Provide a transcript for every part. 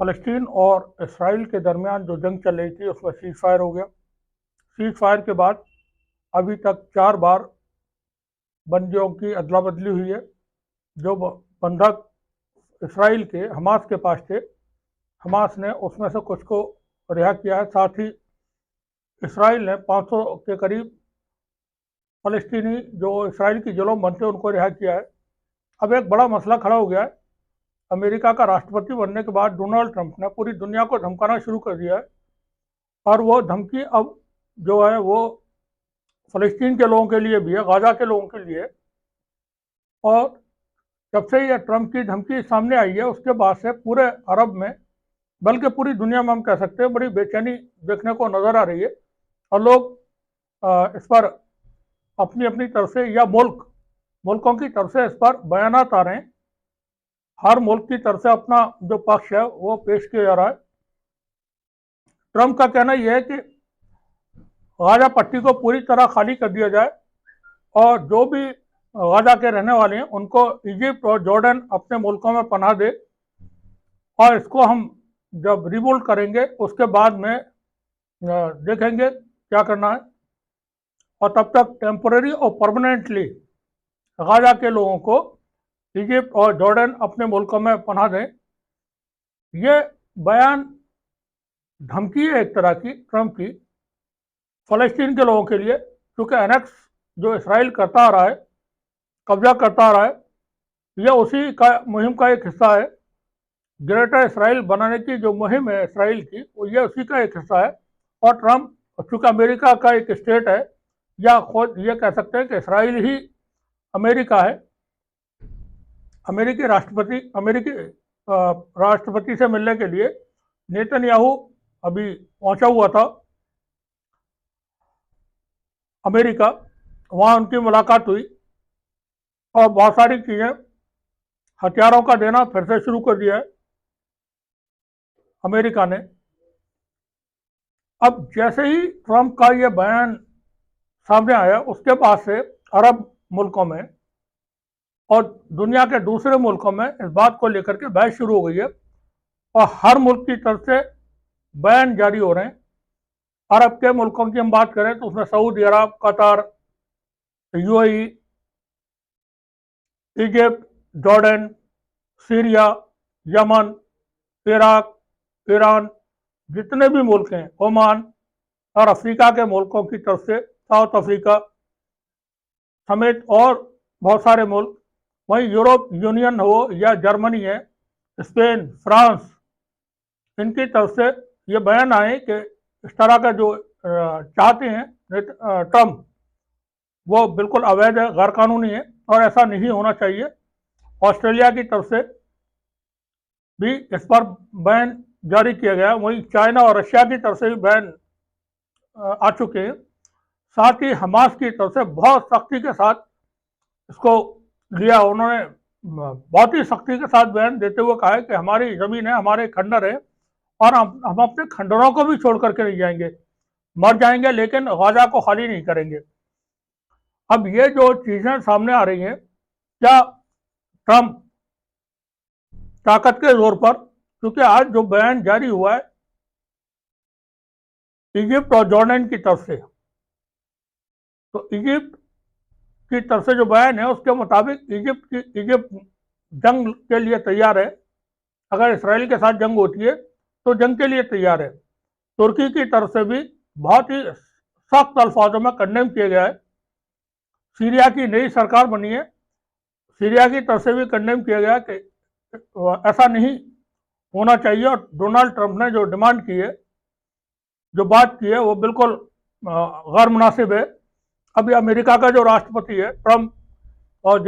फ़लस्तीन और इसराइल के दरमियान जो जंग चल रही थी उसमें सीज़ फायर हो गया। सीज़ फायर के बाद अभी तक 4 बार बंदियों की अदला-बदली हुई है। जो बंधक इसराइल के हमास के पास थे, हमास ने उसमें से कुछ को रिहा किया है। साथ ही इसराइल ने 500 के करीब फ़लस्तीनी जो इसराइल की जेलों में बंद थे उनको रिहा किया है। अब एक बड़ा मसला खड़ा हो गया है। अमेरिका का राष्ट्रपति बनने के बाद डोनाल्ड ट्रंप ने पूरी दुनिया को धमकाना शुरू कर दिया है और वो धमकी अब जो है वो फ़लस्तीन के लोगों के लिए भी है, गाज़ा के लोगों के लिए है। और जब से ये ट्रंप की धमकी सामने आई है उसके बाद से पूरे अरब में, बल्कि पूरी दुनिया में हम कह सकते हैं, बड़ी बेचैनी देखने को नज़र आ रही है और लोग इस पर अपनी-अपनी तरफ से या मुल्कों की तरफ से इस पर बयानात आ रहे हैं। हर मुल्क की तरफ से अपना जो पक्ष है वो पेश किया जा रहा है। ट्रंप का कहना यह है कि गाज़ा पट्टी को पूरी तरह खाली कर दिया जाए और जो भी गाज़ा के रहने वाले हैं उनको इजिप्ट और जॉर्डन अपने मुल्कों में पनाह दे और इसको हम जब रिबिल्ड करेंगे उसके बाद में देखेंगे क्या करना है। और तब तक टेम्पररी और परमानेंटली गाज़ा के लोगों को इजिप्ट और जॉर्डन अपने मुल्कों में पनाह दें। ये बयान धमकी है एक तरह की ट्रंप की फ़लस्तीन के लोगों के लिए, क्योंकि एनेक्स जो इसराइल करता आ रहा है, कब्जा करता आ रहा है, यह उसी का मुहिम का एक हिस्सा है। ग्रेटर इसराइल बनाने की जो मुहिम है इसराइल की, वो ये उसी का एक हिस्सा है। और ट्रंप चूँकि अमेरिका का एक स्टेट है, या खुद ये कह सकते हैं कि इसराइल ही अमेरिका है। अमेरिकी राष्ट्रपति से मिलने के लिए नेतन्याहू अभी पहुंचा हुआ था अमेरिका, वहाँ उनकी मुलाकात हुई और बहुत सारी चीज़ें, हथियारों का देना फिर से शुरू कर दिया है अमेरिका ने। अब जैसे ही ट्रंप का ये बयान सामने आया उसके बाद से अरब मुल्कों में और दुनिया के दूसरे मुल्कों में इस बात को लेकर के बहस शुरू हो गई है और हर मुल्क की तरफ से बयान जारी हो रहे हैं। अरब के मुल्कों की हम बात करें तो उसमें सऊदी अरब, Qatar, UAE, Egypt, Jordan, Syria, Yemen, Iraq, Iran, जितने भी मुल्क हैं, ओमान और अफ्रीका के मुल्कों की तरफ से साउथ अफ्रीका समेत और बहुत सारे मुल्क, वहीं यूरोप यूनियन हो या जर्मनी है, स्पेन, फ्रांस, इनकी तरफ से ये बयान आए कि इस तरह का जो चाहते हैं ट्रंप, वो बिल्कुल अवैध है, गैर कानूनी है और ऐसा नहीं होना चाहिए। ऑस्ट्रेलिया की तरफ से भी इस पर बैन जारी किया गया। वहीं चाइना और रशिया की तरफ से भी बैन आ चुके हैं। साथ ही हमास की तरफ से बहुत सख्ती के साथ इसको लिया। उन्होंने बहुत ही सख्ती के साथ बयान देते हुए कहा है कि हमारी ज़मीन है, हमारे खंडर है और हम अपने खंडरों को भी छोड़ करके नहीं जाएंगे, मर जाएंगे लेकिन गाज़ा को खाली नहीं करेंगे। अब ये जो चीज़ें सामने आ रही हैं, क्या ट्रंप ताकत के जोर पर, क्योंकि आज जो बयान जारी हुआ है इजिप्ट और जॉर्डन की तरफ से, तो इजिप्ट की तरफ से जो बयान है उसके मुताबिक इजिप्ट जंग के लिए तैयार है। अगर इसराइल के साथ जंग होती है तो जंग के लिए तैयार है। तुर्की की तरफ से भी बहुत ही सख्त अल्फाजों में कंडेम किया गया है। सीरिया की नई सरकार बनी है, सीरिया की तरफ से भी कंडेम किया गया कि ऐसा नहीं होना चाहिए और डोनाल्ड ट्रंप ने जो डिमांड की है, जो बात की है, वो बिल्कुल गैर मुनासिब है। अभी अमेरिका का जो राष्ट्रपति है ट्रंप, और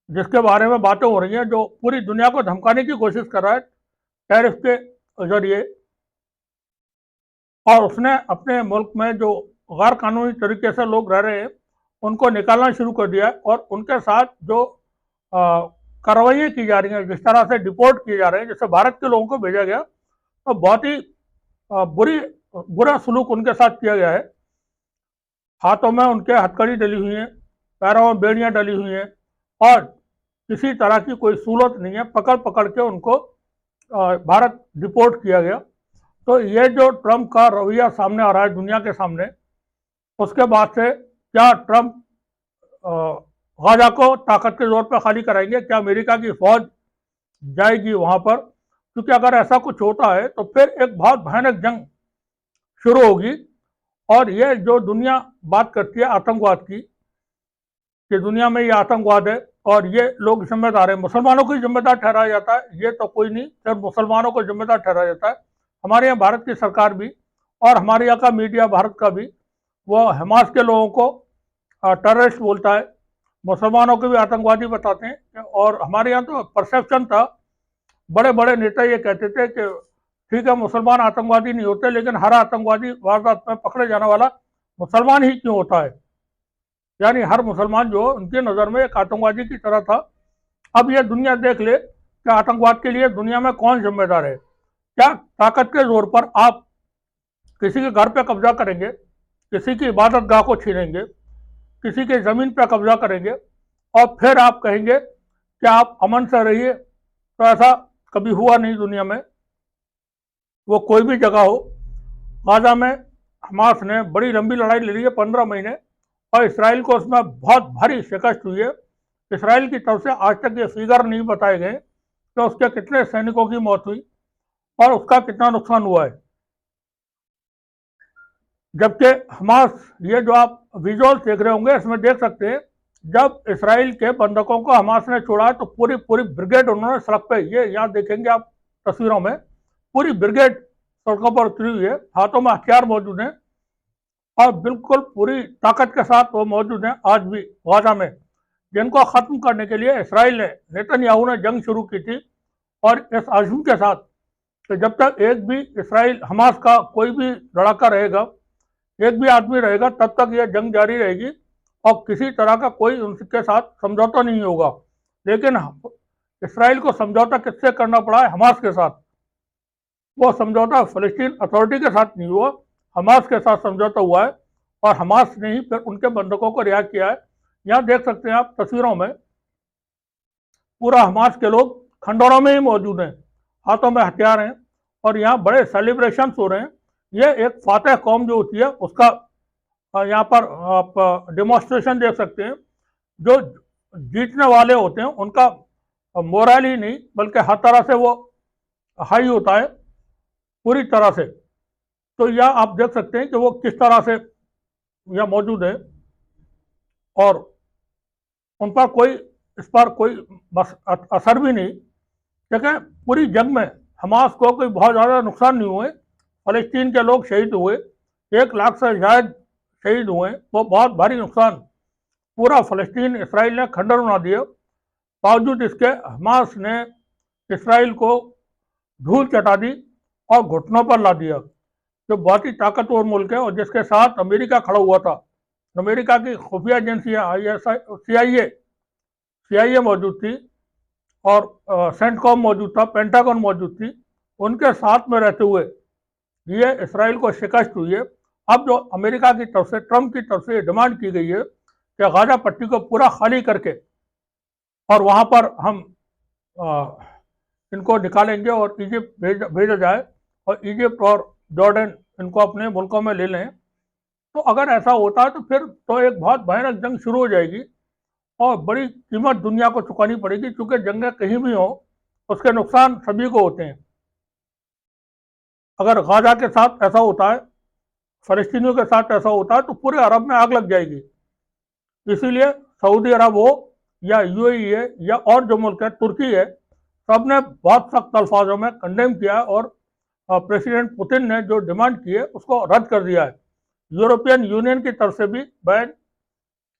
जिसके बारे में बातें हो रही हैं, जो पूरी दुनिया को धमकाने की कोशिश कर रहा है टैरिफ के जरिए, और उसने अपने मुल्क में जो गैर कानूनी तरीके से लोग रह रहे हैं उनको निकालना शुरू कर दिया है और उनके साथ जो कार्रवाइयाँ की जा रही हैं, जिस तरह से डिपोर्ट किए जा रहे हैं, जैसे भारत के लोगों को भेजा गया, तो बहुत ही बुरा सलूक उनके साथ किया गया है। हाथों में उनके हथकड़ी डली हुई है, पैरों में बेड़ियां डली हुई हैं और किसी तरह की कोई सहूलत नहीं है, पकड़ पकड़ के उनको भारत डिपोर्ट किया गया। तो ये जो ट्रंप का रवैया सामने आ रहा है दुनिया के सामने, उसके बाद से क्या ट्रंप गाजा को ताकत के जोर पर खाली कराएंगे? क्या अमेरिका की फौज जाएगी वहां पर? क्योंकि अगर ऐसा कुछ होता है तो फिर एक बहुत भयानक जंग शुरू होगी। और ये जो दुनिया बात करती है आतंकवाद की, कि दुनिया में ये आतंकवाद है और ये लोग जिम्मेदार है, मुसलमानों को ही जिम्मेदार ठहराया जाता है, ये तो कोई नहीं, सिर्फ मुसलमानों को जिम्मेदार ठहराया जाता है। हमारे यहाँ भारत की सरकार भी और हमारे यहाँ का मीडिया भारत का भी, वो हमास के लोगों को टेररिस्ट बोलता है, मुसलमानों को भी आतंकवादी बताते हैं। और हमारे यहाँ तो परसेप्शन था, बड़े बड़े नेता ये कहते थे कि ठीक है मुसलमान आतंकवादी नहीं होते, लेकिन हर आतंकवादी वारदात में पकड़े जाने वाला मुसलमान ही क्यों होता है? यानी हर मुसलमान जो उनकी नज़र में एक आतंकवादी की तरह था। अब ये दुनिया देख ले कि आतंकवाद के लिए दुनिया में कौन जिम्मेदार है। क्या ताकत के जोर पर आप किसी के घर पे कब्जा करेंगे, किसी की इबादत गाह को छीनेंगे, किसी की ज़मीन पे कब्जा करेंगे और फिर आप कहेंगे कि आप अमन से रहिए? तो ऐसा कभी हुआ नहीं दुनिया में। वो कोई भी जगह हो, गाजा में हमास ने बड़ी लंबी लड़ाई लड़ी है 15 महीने, और इसराइल को उसमें बहुत भारी शिकस्त हुई है। इसराइल की तरफ से आज तक ये फिगर नहीं बताए गए कि उसके कितने सैनिकों की मौत हुई और उसका कितना नुकसान हुआ है। जबकि हमास, ये जो आप विजुअल देख रहे होंगे इसमें देख सकते हैं, जब इसराइल के बंधकों को हमास ने छोड़ा तो पूरी पूरी ब्रिगेड उन्होंने सड़क पे, ये यहाँ देखेंगे आप तस्वीरों में, पूरी ब्रिगेड सड़कों पर उतरी हुई है, हाथों में हथियार मौजूद हैं और बिल्कुल पूरी ताकत के साथ वो मौजूद हैं आज भी गाजा में, जिनको खत्म करने के लिए इसराइल ने, नेतन्याहू ने जंग शुरू की थी। और इस आज़म के साथ कि जब तक एक भी इसराइल हमास का कोई भी लड़ाका रहेगा, एक भी आदमी रहेगा, तब तक यह जंग जारी रहेगी और किसी तरह का कोई उनके साथ समझौता नहीं होगा। लेकिन इसराइल को समझौता किससे करना पड़ा है? हमास के साथ। वो समझौता फ़लस्तीन अथॉरिटी के साथ नहीं हुआ, हमास के साथ समझौता हुआ है और हमास ने ही फिर उनके बंधकों को रिहा किया है। यहाँ देख सकते हैं आप तस्वीरों में, पूरा हमास के लोग खंडोरों में ही मौजूद हैं, हाथों में हथियार हैं और यहाँ बड़े सेलिब्रेशन हो रहे हैं। ये एक फातह कौम जो होती है उसका यहाँ पर आप डेमोन्स्ट्रेशन देख सकते हैं। जो जीतने वाले होते हैं उनका मोरल ही नहीं बल्कि हर तरह से वो हाई होता है, पूरी तरह से। तो यह आप देख सकते हैं कि वो किस तरह से यह मौजूद है और उन पर कोई, इस पर कोई असर भी नहीं। देखें, पूरी जंग में हमास को कोई बहुत ज़्यादा नुकसान नहीं हुए, फ़लस्तीन के लोग शहीद हुए, 1 लाख से शायद शहीद हुए, वो बहुत भारी नुकसान पूरा फ़लस्तीन इसराइल ने खंडर बना दिया। बावजूद इसके हमास ने इसराइल को धूल चटा दी और घुटनों पर ला दिया, जो बहुत ही ताकतवर मुल्क है और जिसके साथ अमेरिका खड़ा हुआ था। अमेरिका की खुफिया एजेंसियाँ CIA मौजूद थी और सेंटकॉम मौजूद था, पेंटागन मौजूद थी, उनके साथ में रहते हुए ये इसराइल को शिकस्त हुई है। अब जो अमेरिका की तरफ से, ट्रंप की तरफ से ये डिमांड की गई है कि गाजा पट्टी को पूरा खाली करके और वहाँ पर हम इनको निकालेंगे और इजिप्ट भेजा जाए और इजिप्ट और जॉर्डन इनको अपने मुल्कों में ले लें। तो अगर ऐसा होता है तो फिर तो एक बहुत भयानक जंग शुरू हो जाएगी और बड़ी कीमत दुनिया को चुकानी पड़ेगी, क्योंकि जंगें कहीं भी हो उसके नुकसान सभी को होते हैं। अगर गाजा के साथ ऐसा होता है, फ़लस्तीनियों के साथ ऐसा होता है तो पूरे अरब में आग लग जाएगी। इसीलिए सऊदी अरब हो या UAE है या और जो मुल्क है, तुर्की है, सब ने बहुत सख्त अल्फाजों में कंडेम किया है और प्रेसिडेंट पुतिन ने जो डिमांड की है उसको रद्द कर दिया है। यूरोपियन यूनियन की तरफ से भी बैन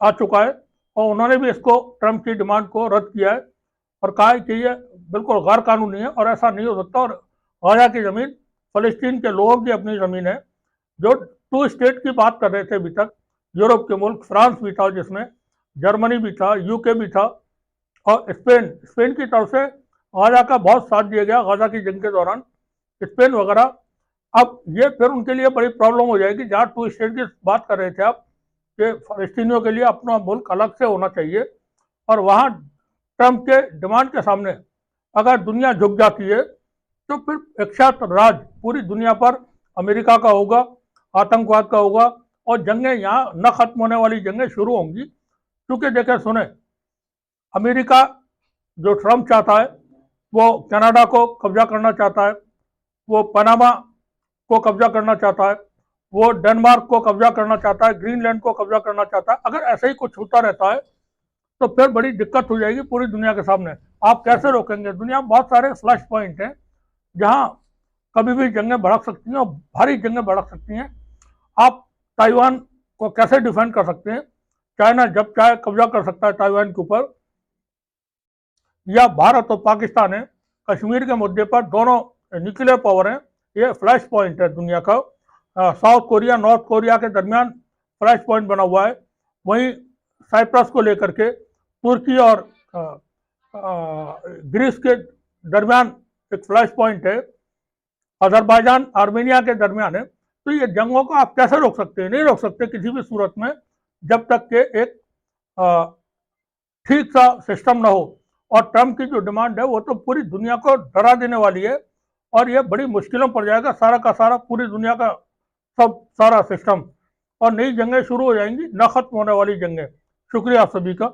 आ चुका है और उन्होंने भी इसको, ट्रंप की डिमांड को रद्द किया है और कहा है कि ये बिल्कुल गैर कानूनी है और ऐसा नहीं हो सकता। और गाजा की ज़मीन फ़लस्तीन के लोगों की अपनी ज़मीन है। जो 2 स्टेट की बात कर रहे थे अभी तक, यूरोप के मुल्क, फ्रांस भी था जिसमें, जर्मनी भी था, UK भी था और स्पेन की तरफ से गाजा का बहुत साथ दिया गया गाजा की जंग के दौरान, स्पेन वगैरह। अब ये फिर उनके लिए बड़ी प्रॉब्लम हो जाएगी। जहाँ 2 स्टेट की बात कर रहे थे आप कि फ़लस्तीनियों के लिए अपना मुल्क अलग से होना चाहिए और वहाँ ट्रंप के डिमांड के सामने अगर दुनिया झुक जाती है तो फिर एक साथ राज पूरी दुनिया पर अमेरिका का होगा, आतंकवाद का होगा, और जंगें यहाँ न खत्म होने वाली जंगें शुरू होंगी। क्योंकि देखें सुने, अमेरिका जो ट्रंप चाहता है वो कनाडा को कब्जा करना चाहता है, वो पनामा को कब्जा करना चाहता है, वो डेनमार्क को कब्जा करना चाहता है, ग्रीनलैंड को कब्जा करना चाहता है। अगर ऐसे ही कुछ होता रहता है तो फिर बड़ी दिक्कत हो जाएगी पूरी दुनिया के सामने। आप कैसे रोकेंगे? दुनिया में बहुत सारे फ्लैश पॉइंट हैं जहां कभी भी जंगें भड़क सकती हैं और भारी जंगें भड़क सकती हैं। आप ताइवान को कैसे डिफेंड कर सकते हैं? चाइना जब चाहे कब्जा कर सकता है ताइवान के ऊपर, या भारत और पाकिस्तान है कश्मीर के मुद्दे पर, दोनों न्यूक्लियर पावर हैं। ये फ्लैश पॉइंट है दुनिया का। साउथ कोरिया नॉर्थ कोरिया के दरमियान फ्लैश पॉइंट बना हुआ है। वहीं साइप्रस को लेकर के तुर्की और ग्रीस के दरमियान एक फ्लैश पॉइंट है। अजरबैजान आर्मेनिया के दरमियान है। तो ये जंगों को आप कैसे रोक सकते हैं? नहीं रोक सकते किसी भी सूरत में, जब तक के एक ठीक सा सिस्टम ना हो। और ट्रंप की जो डिमांड है वो तो पूरी दुनिया को डरा देने वाली है, और ये बड़ी मुश्किलों पड़ जाएगा सारा का सारा पूरी दुनिया का सब सारा सिस्टम, और नई जंगें शुरू हो जाएंगी, न खत्म होने वाली जंगें। शुक्रिया आप सभी का।